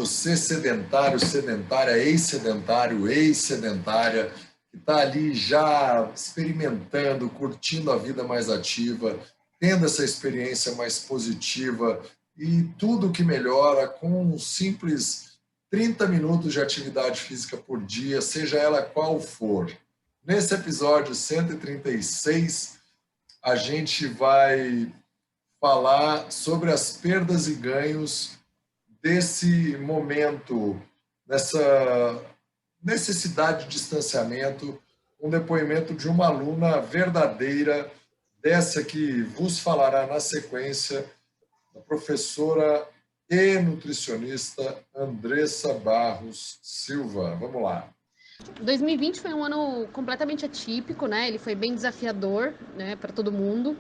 você sedentário, sedentária, ex-sedentário, ex-sedentária, que está ali já experimentando, curtindo a vida mais ativa, tendo essa experiência mais positiva e tudo que melhora com um simples 30 minutos de atividade física por dia, seja ela qual for. Nesse episódio 136, a gente vai falar sobre as perdas e ganhos desse momento, dessa necessidade de distanciamento, um depoimento de uma aluna verdadeira, dessa que vos falará na sequência, a professora e nutricionista Andressa Barros Silva. Vamos lá. 2020 foi um ano completamente atípico, né? Ele foi bem desafiador, né, para todo mundo.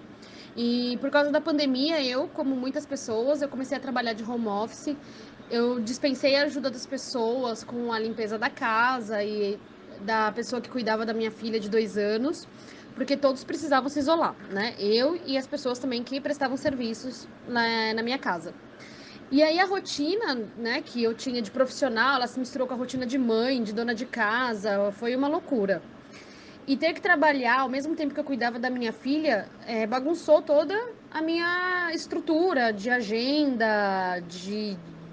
E por causa da pandemia, eu, como muitas pessoas, eu comecei a trabalhar de home office. Eu dispensei a ajuda das pessoas com a limpeza da casa e da pessoa que cuidava da minha filha de 2 anos, porque todos precisavam se isolar, né? Eu e as pessoas também que prestavam serviços na minha casa. E aí a rotina, né, que eu tinha de profissional, ela se misturou com a rotina de mãe, de dona de casa, foi uma loucura. E ter que trabalhar ao mesmo tempo que eu cuidava da minha filha, bagunçou toda a minha estrutura de agenda,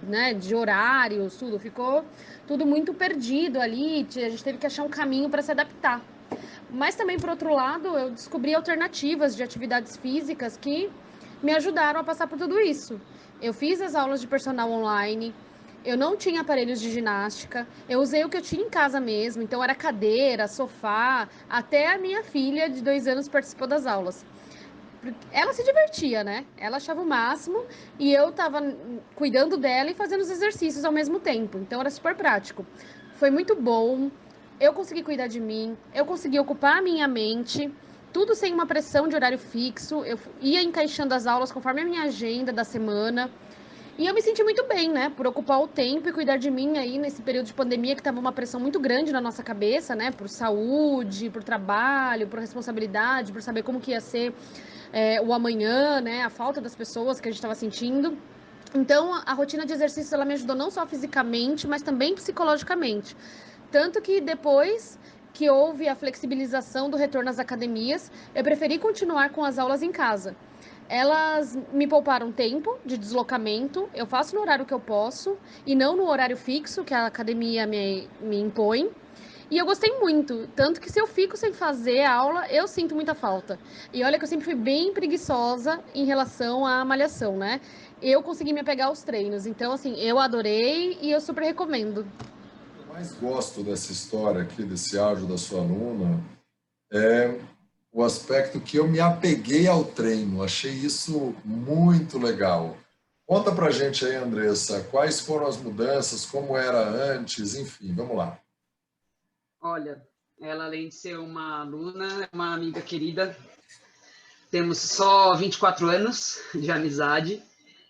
né, de horários, tudo. Ficou tudo muito perdido ali, a gente teve que achar um caminho para se adaptar. Mas também, por outro lado, eu descobri alternativas de atividades físicas que me ajudaram a passar por tudo isso. Eu fiz as aulas de personal online, eu não tinha aparelhos de ginástica, eu usei o que eu tinha em casa mesmo, então era cadeira, sofá, até a minha filha de 2 anos participou das aulas. Ela se divertia, né? Ela achava o máximo e eu tava cuidando dela e fazendo os exercícios ao mesmo tempo, então era super prático. Foi muito bom, eu consegui cuidar de mim, eu consegui ocupar a minha mente, tudo sem uma pressão de horário fixo, eu ia encaixando as aulas conforme a minha agenda da semana. E eu me senti muito bem, né, por ocupar o tempo e cuidar de mim aí nesse período de pandemia que tava uma pressão muito grande na nossa cabeça, né, por saúde, por trabalho, por responsabilidade, por saber como que ia ser o amanhã, né, a falta das pessoas que a gente estava sentindo. Então, a rotina de exercício, ela me ajudou não só fisicamente, mas também psicologicamente. Tanto que depois que houve a flexibilização do retorno às academias, eu preferi continuar com as aulas em casa. Elas me pouparam tempo de deslocamento, eu faço no horário que eu posso e não no horário fixo que a academia me impõe. E eu gostei muito, tanto que se eu fico sem fazer a aula, eu sinto muita falta. E olha que eu sempre fui bem preguiçosa em relação à malhação, né? Eu consegui me apegar aos treinos, então assim, eu adorei e eu super recomendo. O que eu mais gosto dessa história aqui, desse áudio da sua aluna, é o aspecto que eu me apeguei ao treino. Achei isso muito legal. Conta pra gente aí, Andressa, quais foram as mudanças, como era antes, enfim, vamos lá. Olha, ela além de ser uma aluna, é uma amiga querida. Temos só 24 anos de amizade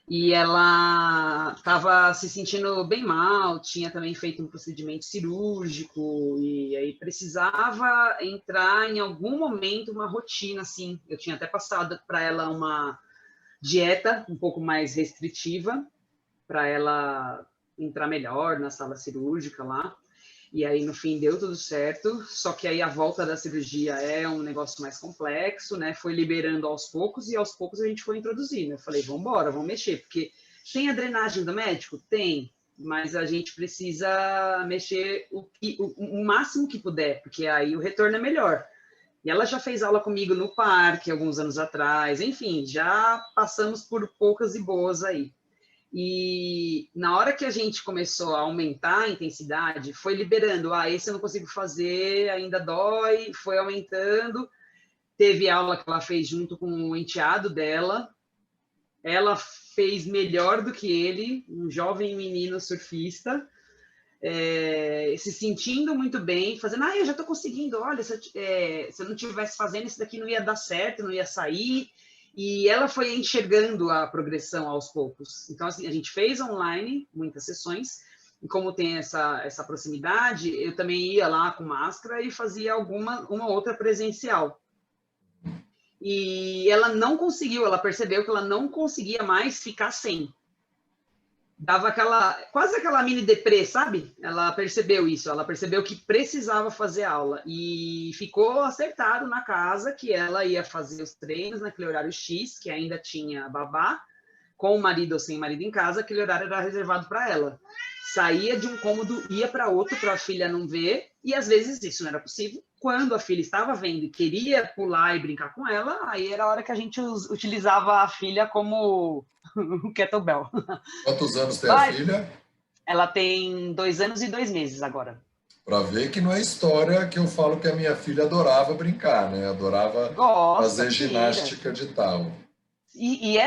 e ela estava se sentindo bem mal, tinha também feito um procedimento cirúrgico e aí precisava entrar em algum momento uma rotina, assim. Eu tinha até passado para ela uma dieta um pouco mais restritiva para ela entrar melhor na sala cirúrgica lá. E aí, no fim, deu tudo certo, só que aí a volta da cirurgia é um negócio mais complexo, né? Foi liberando aos poucos e aos poucos a gente foi introduzindo. Eu falei, vamos embora, vamos mexer, porque tem a drenagem do médico? Tem, mas a gente precisa mexer o máximo que puder, porque aí o retorno é melhor. E ela já fez aula comigo no parque alguns anos atrás, enfim, já passamos por poucas e boas aí. E na hora que a gente começou a aumentar a intensidade, foi liberando, esse eu não consigo fazer, ainda dói, foi aumentando. Teve aula que ela fez junto com o enteado dela, ela fez melhor do que ele, um jovem menino surfista, se sentindo muito bem, fazendo, eu já estou conseguindo, olha, se eu não estivesse fazendo isso daqui não ia dar certo, não ia sair. E ela foi enxergando a progressão aos poucos. Então, assim, a gente fez online muitas sessões, e como tem essa proximidade, eu também ia lá com máscara e fazia uma outra presencial. E ela não conseguiu, ela percebeu que ela não conseguia mais ficar sem. dava quase aquela mini deprê, sabe? Ela percebeu isso, ela percebeu que precisava fazer aula e ficou acertado na casa que ela ia fazer os treinos naquele horário X, que ainda tinha babá, com o marido ou sem marido em casa, aquele horário era reservado para ela. Saía de um cômodo, ia para outro para a filha não ver, e às vezes isso não era possível. Quando a filha estava vendo e queria pular e brincar com ela, aí era a hora que a gente utilizava a filha como kettlebell. Quantos anos tem a Mas filha? ela tem 2 anos e 2 meses agora. Para ver que não é história que eu falo que a minha filha adorava brincar, né? Adorava Gosta, fazer ginástica de tal. E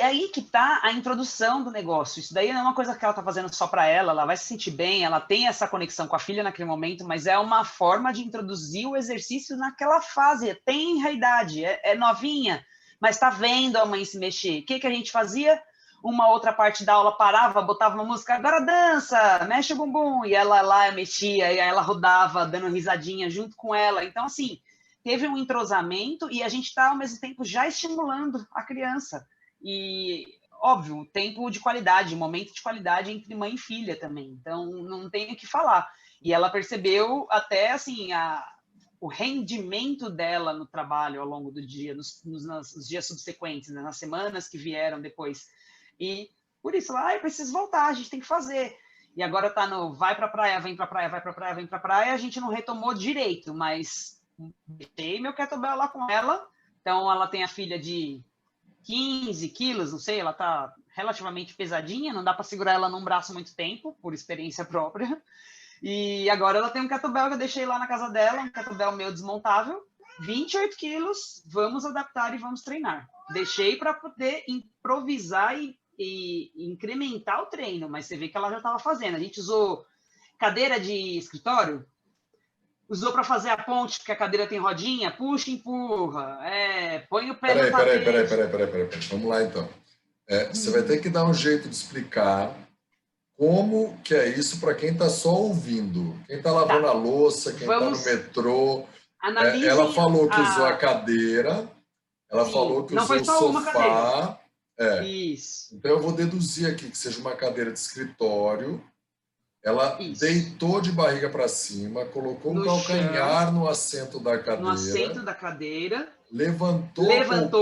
aí que tá a introdução do negócio. Isso daí não é uma coisa que ela tá fazendo só para ela vai se sentir bem, ela tem essa conexão com a filha naquele momento, mas é uma forma de introduzir o exercício naquela fase. Tem a idade, é novinha, mas tá vendo a mãe se mexer. O que a gente fazia? Uma outra parte da aula parava, botava uma música, agora dança, mexe o bumbum, e ela lá mexia, e aí ela rodava, dando risadinha junto com ela. Então, assim, teve um entrosamento e a gente está, ao mesmo tempo, já estimulando a criança. E, óbvio, tempo de qualidade, momento de qualidade entre mãe e filha também. Então, não tem o que falar. E ela percebeu até, assim, o rendimento dela no trabalho ao longo do dia, nos dias subsequentes, né, nas semanas que vieram depois. E, por isso, ela, preciso voltar, a gente tem que fazer. E agora tá no vai pra praia, vem pra praia, vai pra praia, vem pra praia, a gente não retomou direito, mas deixei meu kettlebell lá com ela. Então, ela tem a filha de 15 quilos, não sei, ela tá relativamente pesadinha, não dá para segurar ela num braço muito tempo, por experiência própria. E agora ela tem um kettlebell que eu deixei lá na casa dela, um kettlebell meu desmontável, 28 quilos, vamos adaptar e vamos treinar. Deixei para poder improvisar e incrementar o treino, mas você vê que ela já estava fazendo. A gente usou cadeira de escritório, usou para fazer a ponte, porque a cadeira tem rodinha, puxa, empurra, põe o pé no tapete. Peraí. Vamos lá, então. Você vai ter que dar um jeito de explicar como que é isso para quem está só ouvindo. Quem está lavando a louça, quem está no metrô. Ela falou que usou a cadeira, ela falou que usou o sofá. Isso. Então eu vou deduzir aqui que seja uma cadeira de escritório. Ela deitou de barriga para cima, colocou o calcanhar no assento da cadeira. No assento da cadeira. Levantou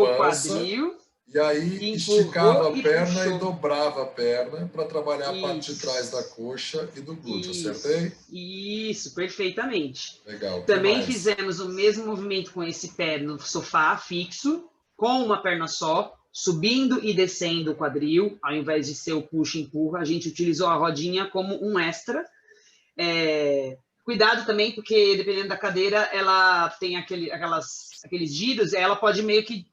o quadril. E aí esticava a perna e dobrava a perna para trabalhar a parte de trás da coxa e do glúteo. Acertei? Isso, perfeitamente. Legal. Também fizemos o mesmo movimento com esse pé no sofá fixo, com uma perna só, subindo e descendo o quadril, ao invés de ser o puxa e empurra, a gente utilizou a rodinha como um extra. Cuidado também, porque dependendo da cadeira, ela tem aqueles giros, ela pode meio que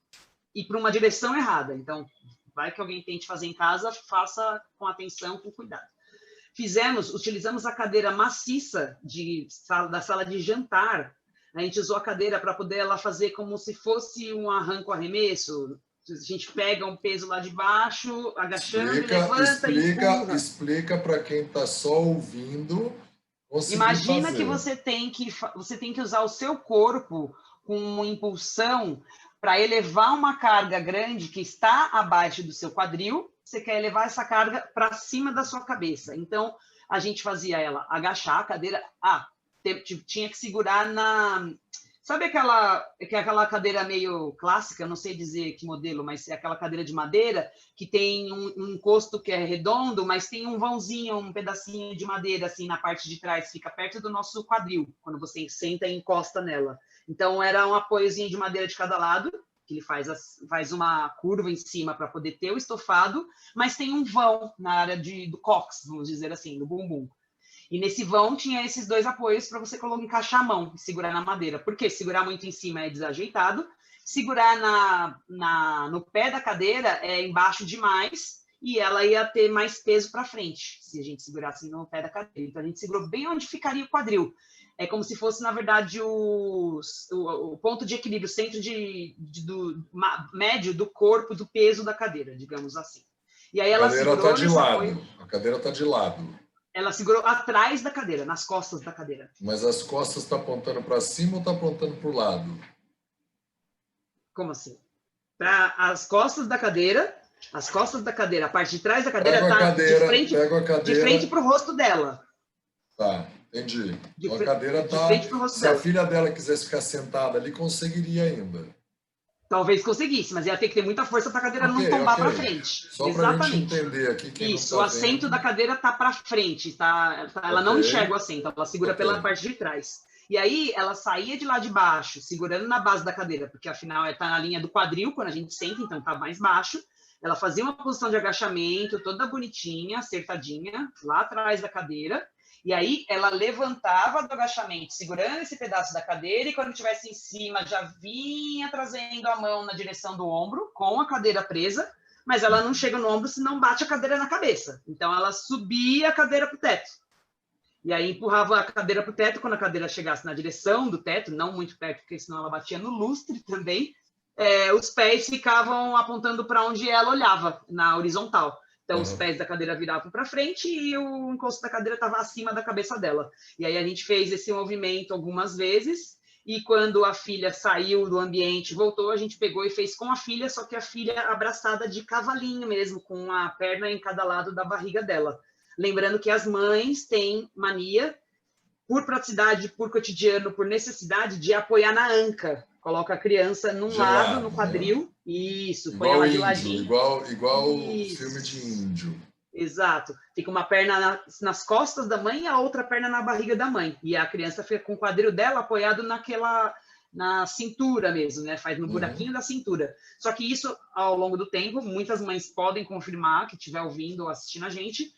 ir para uma direção errada. Então, vai que alguém tente fazer em casa, faça com atenção, com cuidado. Utilizamos a cadeira maciça da sala de jantar. A gente usou a cadeira para poder ela fazer como se fosse um arranco-arremesso. A gente pega um peso lá de baixo, agachando, levanta e empurra. Explica para quem está só ouvindo. Imagina fazer. Que você tem que usar o seu corpo com uma impulsão para elevar uma carga grande que está abaixo do seu quadril. Você quer elevar essa carga para cima da sua cabeça. Então, a gente fazia ela agachar a cadeira. Tinha que segurar na... Sabe aquela cadeira meio clássica? Não sei dizer que modelo, mas é aquela cadeira de madeira que tem um encosto que é redondo, mas tem um vãozinho, um pedacinho de madeira assim na parte de trás, fica perto do nosso quadril, quando você senta e encosta nela. Então, era um apoiozinho de madeira de cada lado, que ele faz uma curva em cima para poder ter o estofado, mas tem um vão na área do cóccix, vamos dizer assim, do bumbum. E nesse vão tinha esses 2 apoios para você encaixar a mão e segurar na madeira. Porque segurar muito em cima é desajeitado, segurar no pé da cadeira é embaixo demais e ela ia ter mais peso para frente, se a gente segurasse no pé da cadeira. Então, a gente segurou bem onde ficaria o quadril. É como se fosse, na verdade, o ponto de equilíbrio, o centro médio do corpo, do peso da cadeira, digamos assim. E aí ela segurou... A cadeira está de lado. Ela segurou atrás da cadeira, nas costas da cadeira. Mas as costas estão apontando para cima ou estão apontando para o lado? Como assim? As costas da cadeira As costas da cadeira, a parte de trás da cadeira Pego a tá cadeira, de frente para o rosto dela. Tá, entendi. Então, a cadeira De frente para o tá... rosto Se a dela. filha dela quisesse ficar sentada ali, conseguiria ainda. Talvez conseguisse, mas ia ter que ter muita força para a cadeira não tombar para frente. Só para a gente Exatamente. entender aqui, quem Isso, não o está assento vendo. da cadeira tá para frente, ela não enxerga o assento, ela segura pela parte de trás. E aí ela saía de lá de baixo, segurando na base da cadeira, porque afinal tá na linha do quadril quando a gente senta, então tá mais baixo. Ela fazia uma posição de agachamento toda bonitinha, acertadinha, lá atrás da cadeira. E aí ela levantava do agachamento, segurando esse pedaço da cadeira, e quando estivesse em cima, já vinha trazendo a mão na direção do ombro, com a cadeira presa, mas ela não chega no ombro se não bate a cadeira na cabeça. Então ela subia a cadeira para o teto. E aí empurrava a cadeira para o teto, quando a cadeira chegasse na direção do teto, não muito perto, porque senão ela batia no lustre também, os pés ficavam apontando para onde ela olhava, na horizontal. Então, os pés da cadeira viravam para frente e o encosto da cadeira estava acima da cabeça dela. E aí a gente fez esse movimento algumas vezes, e quando a filha saiu do ambiente, voltou, a gente pegou e fez com a filha, só que a filha abraçada de cavalinho mesmo, com a perna em cada lado da barriga dela. Lembrando que as mães têm mania, por praticidade, por cotidiano, por necessidade, de apoiar na anca. Coloca a criança num lado, no quadril, né? Isso, põe ela de ladinho. Igual filme de índio. Exato. Fica uma perna nas costas da mãe e a outra perna na barriga da mãe. E a criança fica com o quadril dela apoiado na cintura mesmo, né? Faz no buraquinho da cintura. Só que isso, ao longo do tempo, muitas mães podem confirmar, que estiver ouvindo ou assistindo a gente,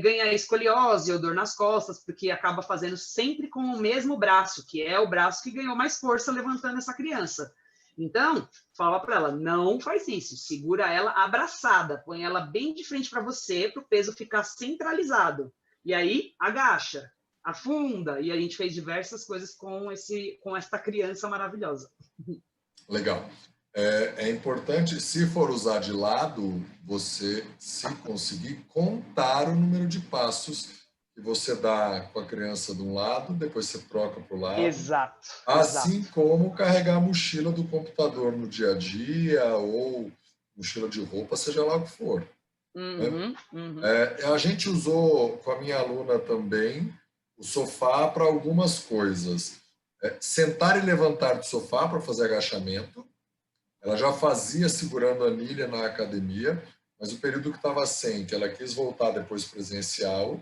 ganha escoliose ou dor nas costas, porque acaba fazendo sempre com o mesmo braço, que é o braço que ganhou mais força levantando essa criança. Então, fala para ela, não faz isso, segura ela abraçada, põe ela bem de frente para você, para o peso ficar centralizado. E aí, agacha, afunda, e a gente fez diversas coisas com esta criança maravilhosa. Legal. É importante, se for usar de lado, você, se conseguir, contar o número de passos que você dá com a criança de um lado, depois você troca para o lado. Exato. Assim como carregar a mochila do computador no dia a dia, ou mochila de roupa, seja lá o que for. A gente usou com a minha aluna também o sofá para algumas coisas. Sentar e levantar do sofá para fazer agachamento. Ela já fazia segurando a anilha na academia, mas o período que estava sem, que ela quis voltar depois presencial,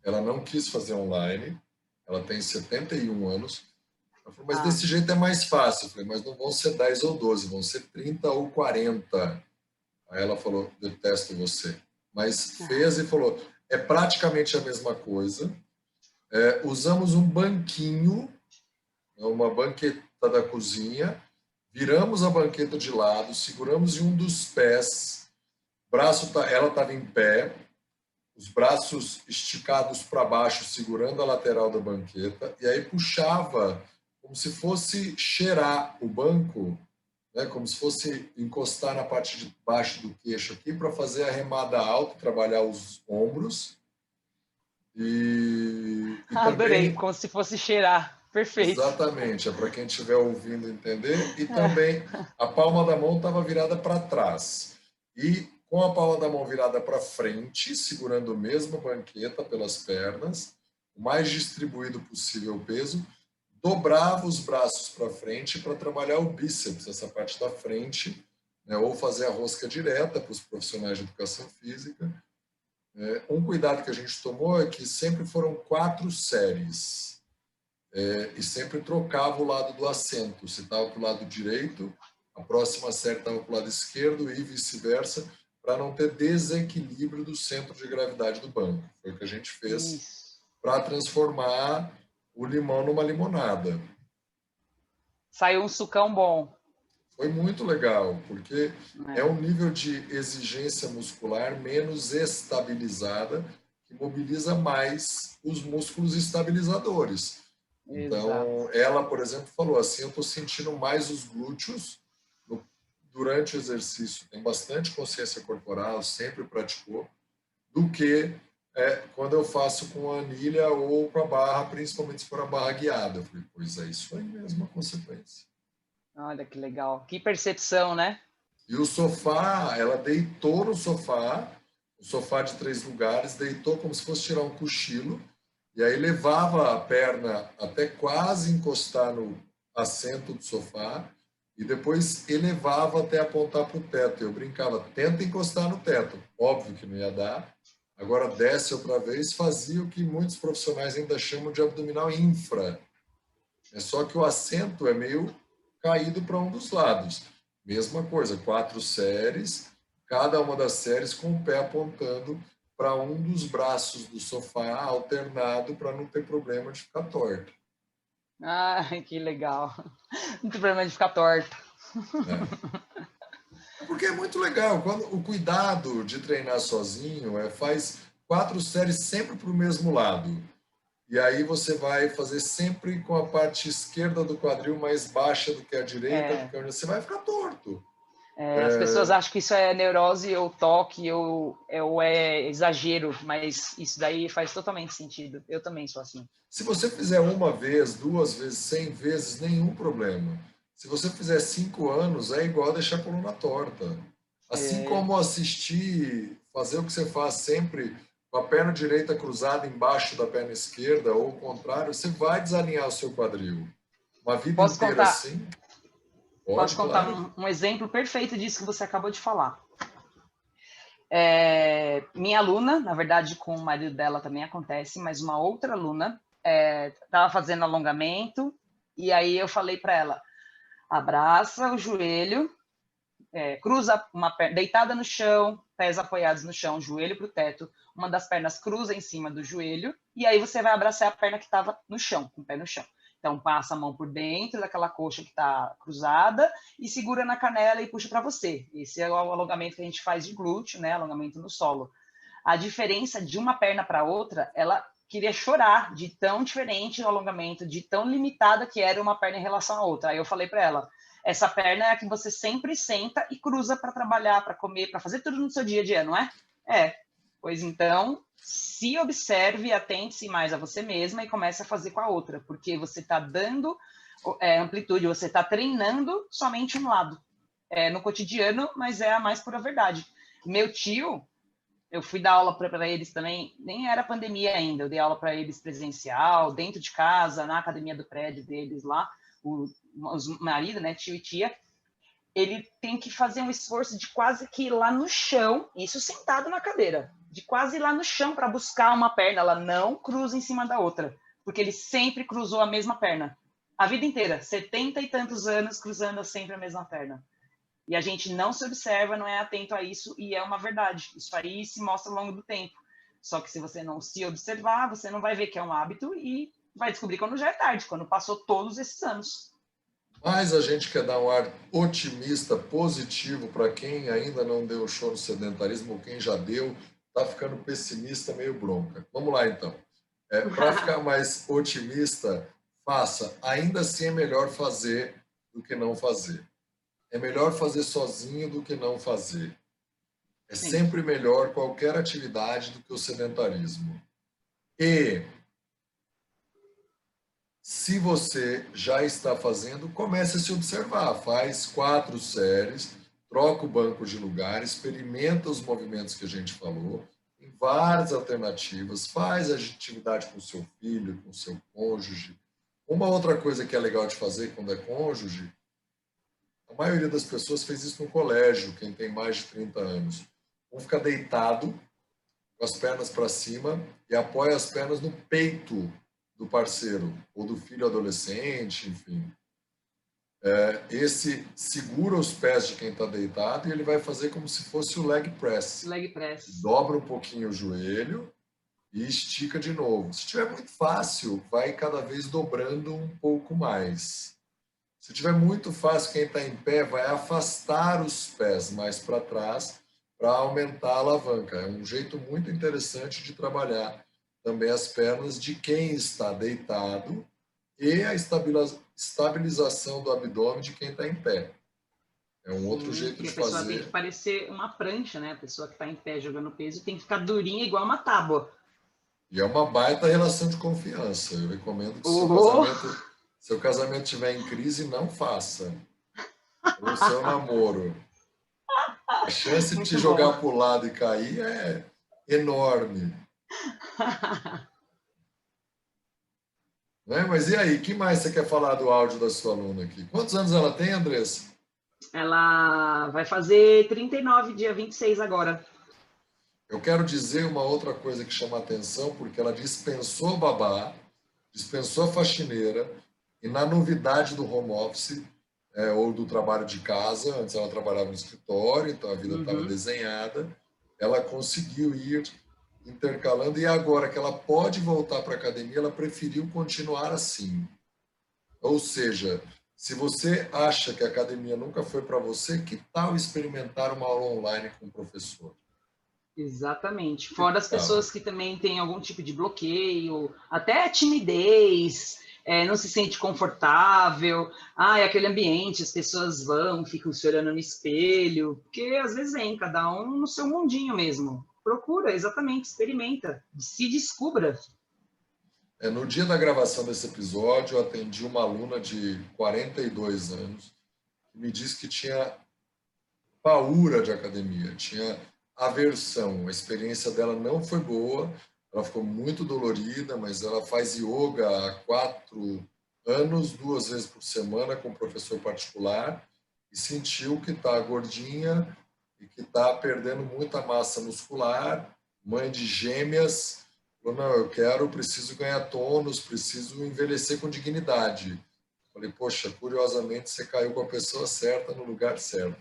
ela não quis fazer online. Ela tem 71 anos. Ela falou, mas desse jeito é mais fácil. Eu falei, mas não vão ser 10 ou 12, vão ser 30 ou 40. Aí ela falou, detesto você. Mas fez e falou, é praticamente a mesma coisa. Usamos um banquinho, uma banqueta da cozinha, viramos a banqueta de lado, seguramos em um dos pés, ela estava em pé, os braços esticados para baixo, segurando a lateral da banqueta, e aí puxava como se fosse cheirar o banco, né? Como se fosse encostar na parte de baixo do queixo aqui para fazer a remada alta, trabalhar os ombros. Adorei, também, como se fosse cheirar. Perfeito. Exatamente, é para quem estiver ouvindo entender. E também a palma da mão estava virada para trás. E com a palma da mão virada para frente, segurando a mesma banqueta pelas pernas, o mais distribuído possível o peso, dobrava os braços para frente para trabalhar o bíceps, essa parte da frente, né? Ou fazer a rosca direta para os profissionais de educação física. Um cuidado que a gente tomou é que sempre foram 4 séries. E sempre trocava o lado do assento. Se estava para o lado direito, a próxima série estava para o lado esquerdo e vice-versa, para não ter desequilíbrio do centro de gravidade do banco. Foi o que a gente fez para transformar o limão numa limonada. Saiu um sucão bom. Foi muito legal, porque é um nível de exigência muscular menos estabilizada, que mobiliza mais os músculos estabilizadores. Então, ela, por exemplo, falou assim, eu estou sentindo mais os glúteos durante o exercício, tem bastante consciência corporal, sempre praticou, do que quando eu faço com a anilha ou com a barra, principalmente se for a barra guiada. Eu falei, pois é, isso aí mesmo a consequência. Olha que legal, que percepção, né? E o sofá, ela deitou no sofá, o sofá de 3 lugares, deitou como se fosse tirar um cochilo, e aí levava a perna até quase encostar no assento do sofá, e depois elevava até apontar para o teto. Eu brincava, tenta encostar no teto. Óbvio que não ia dar. Agora desce outra vez, fazia o que muitos profissionais ainda chamam de abdominal infra. É só que o assento é meio caído para um dos lados. Mesma coisa, 4 séries, cada uma das séries com o pé apontando para um dos braços do sofá, alternado, para não ter problema de ficar torto. Ah, que legal. Não tem problema de ficar torto. É porque é muito legal. Quando o cuidado de treinar sozinho faz 4 séries sempre para o mesmo lado. E aí você vai fazer sempre com a parte esquerda do quadril mais baixa do que a direita, porque você vai ficar torto. As pessoas acham que isso é neurose ou toque ou é exagero, mas isso daí faz totalmente sentido. Eu também sou assim. Se você fizer uma vez, 2 vezes, 100 vezes, nenhum problema. Se você fizer 5 anos, é igual deixar a coluna torta. Assim como assistir, fazer o que você faz sempre com a perna direita cruzada embaixo da perna esquerda, ou o contrário, você vai desalinhar o seu quadril. Uma vida Posso inteira contar? assim? Posso Pode, contar claro. um exemplo perfeito disso que você acabou de falar. Minha aluna, na verdade com o marido dela também acontece, mas uma outra aluna estava fazendo alongamento e aí eu falei para ela, abraça o joelho, cruza uma perna, deitada no chão, pés apoiados no chão, joelho para o teto, uma das pernas cruza em cima do joelho e aí você vai abraçar a perna que estava no chão, com o pé no chão. Então, passa a mão por dentro daquela coxa que está cruzada e segura na canela e puxa para você. Esse é o alongamento que a gente faz de glúteo, né? Alongamento no solo. A diferença de uma perna para outra, ela queria chorar de tão diferente o alongamento, de tão limitada que era uma perna em relação à outra. Aí eu falei para ela, essa perna é a que você sempre senta e cruza para trabalhar, para comer, para fazer tudo no seu dia a dia, não é? Pois então, se observe, atente-se mais a você mesma e comece a fazer com a outra, porque você está dando amplitude, você está treinando somente um lado. No cotidiano, mas é a mais pura verdade. Meu tio, eu fui dar aula para eles também, nem era pandemia ainda, eu dei aula para eles presencial, dentro de casa, na academia do prédio deles lá, os marido, né, tio e tia, ele tem que fazer um esforço de quase que ir lá no chão, isso sentado na cadeira, de quase ir lá no chão para buscar uma perna, ela não cruza em cima da outra, porque ele sempre cruzou a mesma perna. A vida inteira, 70 e tantos anos cruzando sempre a mesma perna. E a gente não se observa, não é atento a isso, e é uma verdade. Isso aí se mostra ao longo do tempo. Só que se você não se observar, você não vai ver que é um hábito e vai descobrir quando já é tarde, quando passou todos esses anos. Mas a gente quer dar um ar otimista, positivo para quem ainda não deu show no sedentarismo ou quem já deu, está ficando pessimista, meio bronca. Vamos lá, então. Para ficar mais otimista, faça. Ainda assim é melhor fazer do que não fazer. É melhor fazer sozinho do que não fazer. É sempre melhor qualquer atividade do que o sedentarismo. E se você já está fazendo, comece a se observar. Faz 4 séries, troca o banco de lugar, experimenta os movimentos que a gente falou, tem várias alternativas, faz a atividade com seu filho, com seu cônjuge. Uma outra coisa que é legal de fazer quando é cônjuge, a maioria das pessoas fez isso no colégio, quem tem mais de 30 anos. Vão ficar deitado, com as pernas para cima e apoia as pernas no peito do parceiro ou do filho adolescente, enfim. Esse segura os pés de quem está deitado e ele vai fazer como se fosse o leg press. Leg press. Dobra um pouquinho o joelho e estica de novo. Se tiver muito fácil, vai cada vez dobrando um pouco mais. Se tiver muito fácil, quem está em pé vai afastar os pés mais para trás para aumentar a alavanca. É um jeito muito interessante de trabalhar também as pernas de quem está deitado e a estabilização do abdômen de quem está em pé. É um outro jeito de fazer. A pessoa tem que parecer uma prancha, né? A pessoa que está em pé jogando peso tem que ficar durinha igual uma tábua. E é uma baita relação de confiança. Eu recomendo que seu casamento estiver em crise, não faça. Ou seu namoro. A chance de te Muito jogar bom. para o lado e cair é enorme. Né? Mas e aí, o que mais você quer falar do áudio da sua aluna aqui? Quantos anos ela tem, Andressa? Ela vai fazer 39, dia 26 agora. Eu quero dizer uma outra coisa que chama a atenção, porque ela dispensou babá, dispensou a faxineira, e na novidade do home office, ou do trabalho de casa, antes ela trabalhava no escritório, então a vida estava Uhum. desenhada, ela conseguiu ir intercalando, e agora que ela pode voltar para a academia, ela preferiu continuar assim. Ou seja, se você acha que a academia nunca foi para você, que tal experimentar uma aula online com o professor? Exatamente. Que Fora as tal? pessoas que também têm algum tipo de bloqueio, até timidez, não se sente confortável, é aquele ambiente, as pessoas vão, ficam se olhando no espelho, porque às vezes vem cada um no seu mundinho mesmo. Procura, exatamente, experimenta, se descubra. No dia da gravação desse episódio, eu atendi uma aluna de 42 anos que me disse que tinha paura de academia, tinha aversão. A experiência dela não foi boa, ela ficou muito dolorida, mas ela faz yoga há 4 anos, 2 vezes por semana, com um professor particular, e sentiu que está gordinha e que está perdendo muita massa muscular, mãe de gêmeas. Falou, não, preciso ganhar tônus, preciso envelhecer com dignidade. Falei, poxa, curiosamente você caiu com a pessoa certa no lugar certo.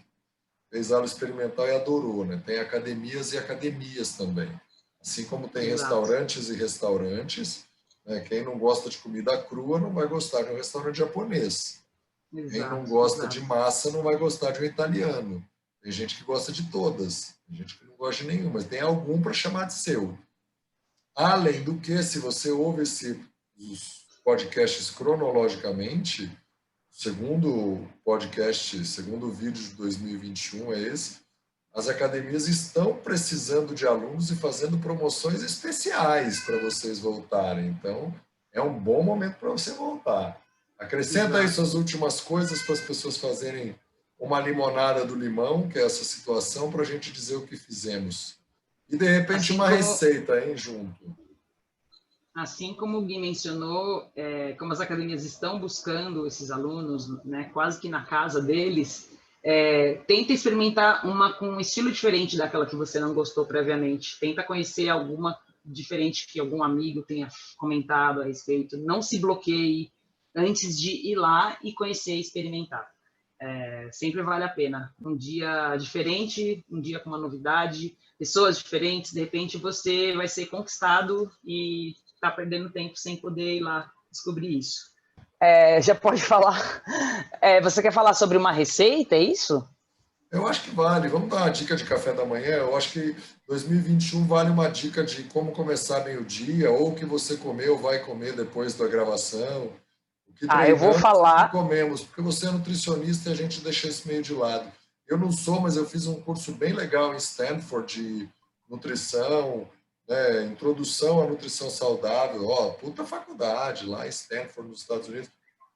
Fez aula experimental e adorou, né? Tem academias e academias também. Assim como tem Exato, restaurantes e restaurantes, né? Quem não gosta de comida crua não vai gostar de um restaurante japonês. Quem não exato, gosta de exato. massa não vai gostar de um italiano. Tem gente que gosta de todas, tem gente que não gosta de nenhuma, mas tem algum para chamar de seu. Além do que, se você ouve os podcasts cronologicamente, segundo podcast, segundo o vídeo de 2021 é esse, as academias estão precisando de alunos e fazendo promoções especiais para vocês voltarem. Então, é um bom momento para você voltar. Acrescenta aí Exato. suas últimas coisas para as pessoas fazerem uma limonada do limão, que é essa situação, para a gente dizer o que fizemos. E, de repente, Assim uma como receita, hein, junto. Assim como o Gui mencionou, como as academias estão buscando esses alunos, né, quase que na casa deles, tenta experimentar uma com um estilo diferente daquela que você não gostou previamente. Tenta conhecer alguma diferente que algum amigo tenha comentado a respeito. Não se bloqueie antes de ir lá e conhecer e experimentar. Sempre vale a pena. Um dia diferente, um dia com uma novidade, pessoas diferentes, de repente você vai ser conquistado e está perdendo tempo sem poder ir lá descobrir isso. Já pode falar. Você quer falar sobre uma receita, é isso? Eu acho que vale. Vamos dar uma dica de café da manhã. Eu acho que 2021 vale uma dica de como começar bem o dia, ou o que você comeu, vai comer depois da gravação, o que Eu vou treinamos e o que falar. comemos, porque você é nutricionista e a gente deixa isso meio de lado. Eu não sou, mas eu fiz um curso bem legal em Stanford de nutrição, né, introdução à nutrição saudável. Puta faculdade lá em Stanford, nos Estados Unidos.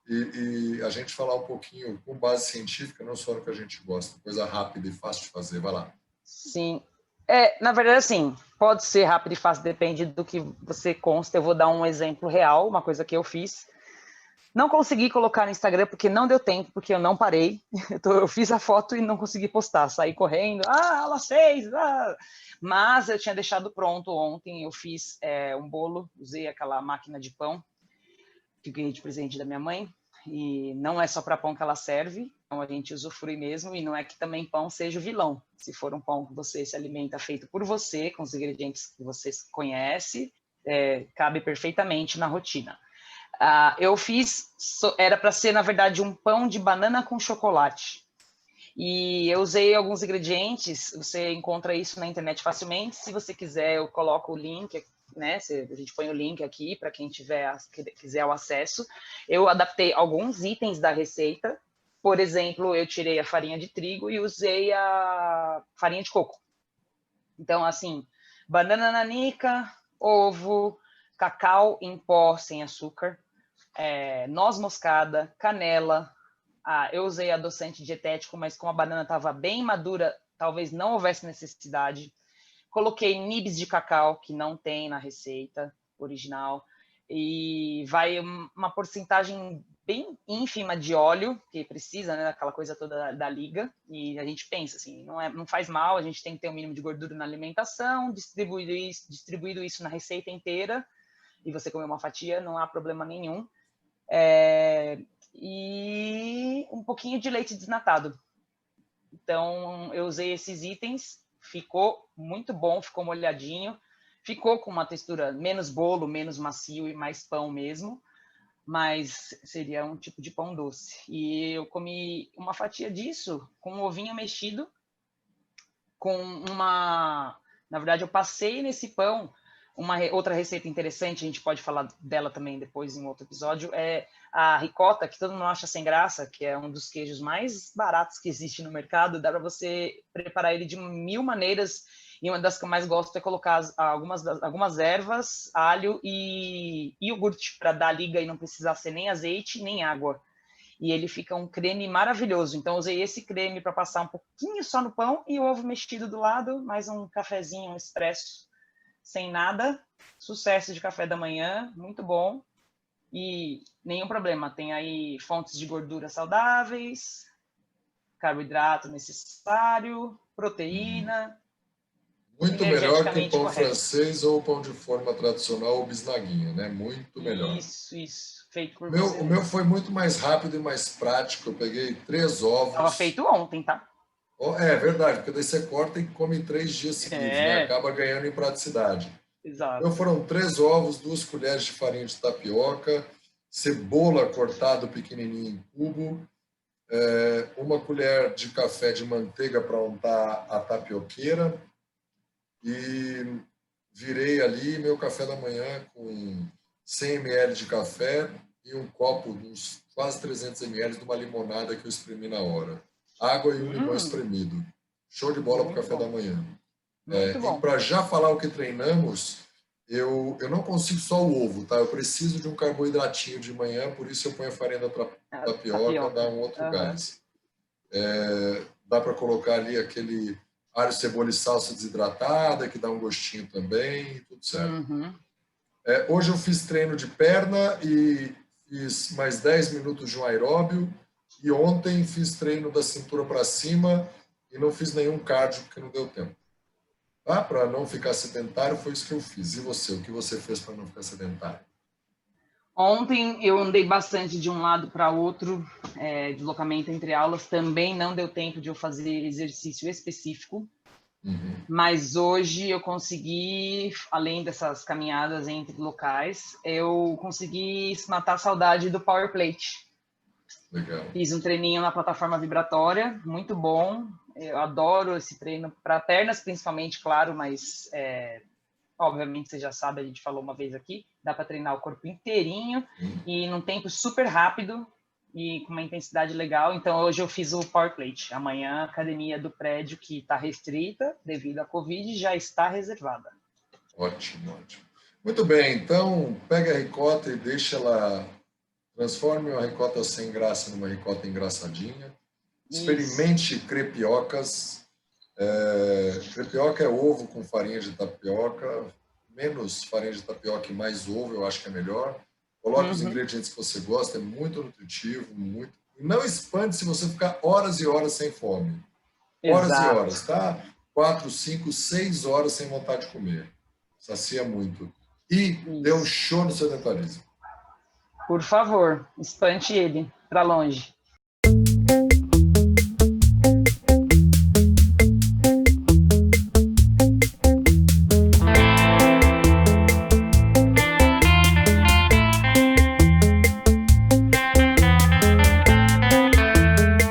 E a gente falar um pouquinho com base científica, não só no que a gente gosta, coisa rápida e fácil de fazer. Vai lá. Sim. Na verdade, assim, pode ser rápido e fácil, depende do que você consta. Eu vou dar um exemplo real, uma coisa que eu fiz. Não consegui colocar no Instagram porque não deu tempo, porque eu não parei. Então, eu fiz a foto e não consegui postar. Saí correndo, aula 6, Mas eu tinha deixado pronto ontem. Eu fiz um bolo, usei aquela máquina de pão que ganhei de presente da minha mãe. E não é só para pão que ela serve, então a gente usufrui mesmo. E não é que também pão seja o vilão. Se for um pão que você se alimenta feito por você, com os ingredientes que você conhece, cabe perfeitamente na rotina. Eu fiz, era para ser, na verdade, um pão de banana com chocolate. E eu usei alguns ingredientes, você encontra isso na internet facilmente. Se você quiser, eu coloco o link, né? A gente põe o link aqui para quem quiser o acesso. Eu adaptei alguns itens da receita. Por exemplo, eu tirei a farinha de trigo e usei a farinha de coco. Então, assim, banana nanica, ovo, cacau em pó sem açúcar, noz moscada, canela. Eu usei adoçante dietético, mas como a banana estava bem madura, talvez não houvesse necessidade. Coloquei nibs de cacau, que não tem na receita original, e vai uma porcentagem bem ínfima de óleo, que precisa, né, aquela coisa toda da liga, e a gente pensa assim, não faz mal, a gente tem que ter um mínimo de gordura na alimentação, distribuído isso na receita inteira, e você comer uma fatia, não há problema nenhum. E um pouquinho de leite desnatado. Então, eu usei esses itens, ficou muito bom, ficou molhadinho, ficou com uma textura menos bolo, menos macio e mais pão mesmo, mas seria um tipo de pão doce. E eu comi uma fatia disso com um ovinho mexido, com uma... Na verdade, eu passei nesse pão uma outra receita interessante, a gente pode falar dela também depois em outro episódio, é a ricota, que todo mundo acha sem graça, que é um dos queijos mais baratos que existe no mercado. Dá para você preparar ele de 1000 maneiras, e uma das que eu mais gosto é colocar algumas ervas, alho e iogurte, para dar liga e não precisar ser nem azeite nem água. E ele fica um creme maravilhoso. Então, eu usei esse creme para passar um pouquinho só no pão e o ovo mexido do lado, mais um cafezinho, um expresso, sem nada. Sucesso de café da manhã, muito bom. E nenhum problema, tem aí fontes de gordura saudáveis, carboidrato necessário, proteína. Muito melhor que o pão correto. francês ou o pão de forma tradicional ou bisnaguinha, né? Muito melhor. Isso, feito por O meu foi muito mais rápido e mais prático. Eu peguei 3 ovos. Estava feito ontem, tá? É verdade, porque daí você corta e come 3 dias seguidos, né? Acaba ganhando em praticidade. Exato. Então foram 3 ovos, 2 colheres de farinha de tapioca, cebola cortado pequenininho em cubo, 1 colher de café de manteiga para untar a tapioqueira, e virei ali meu café da manhã com 100 ml de café e um copo de uns quase 300 ml de uma limonada que eu espremi na hora. Água e um limão espremido. Show de bola para o café da manhã. E para já falar o que treinamos, eu não consigo só o ovo, tá? Eu preciso de um carboidratinho de manhã, por isso eu ponho a farinha da tapioca, dá um outro gás. Dá para colocar ali aquele alho, cebola e salsa desidratada, que dá um gostinho também, tudo certo. Hoje eu fiz treino de perna e fiz mais 10 minutos de um aeróbio, e ontem fiz treino da cintura para cima e não fiz nenhum cardio porque não deu tempo. Tá? Para não ficar sedentário, foi isso que eu fiz. E você? O que você fez para não ficar sedentário? Ontem eu andei bastante de um lado para outro, deslocamento entre aulas. Também não deu tempo de eu fazer exercício específico. Mas hoje eu consegui, além dessas caminhadas entre locais, eu consegui matar a saudade do Power Plate. Legal. Fiz um treininho na plataforma vibratória, muito bom. Eu adoro esse treino para pernas, principalmente, claro, mas obviamente você já sabe, a gente falou uma vez aqui, dá para treinar o corpo inteirinho e num tempo super rápido e com uma intensidade legal. Então, hoje eu fiz o Power Plate. Amanhã, a academia do prédio, que está restrita devido à Covid, já está reservada. Ótimo, ótimo. Muito bem, então, pega a ricota e deixa ela... Transforme uma ricota sem graça numa ricota engraçadinha. Experimente crepiocas. Crepioca é ovo com farinha de tapioca. Menos farinha de tapioca e mais ovo, eu acho que é melhor. Coloque os ingredientes que você gosta, é muito nutritivo, muito. E não espante se você ficar horas e horas sem fome. Horas e horas, tá? 4, 5, 6 horas sem vontade de comer. Sacia muito. E dê um show no sedentarismo. Por favor, espante ele para longe.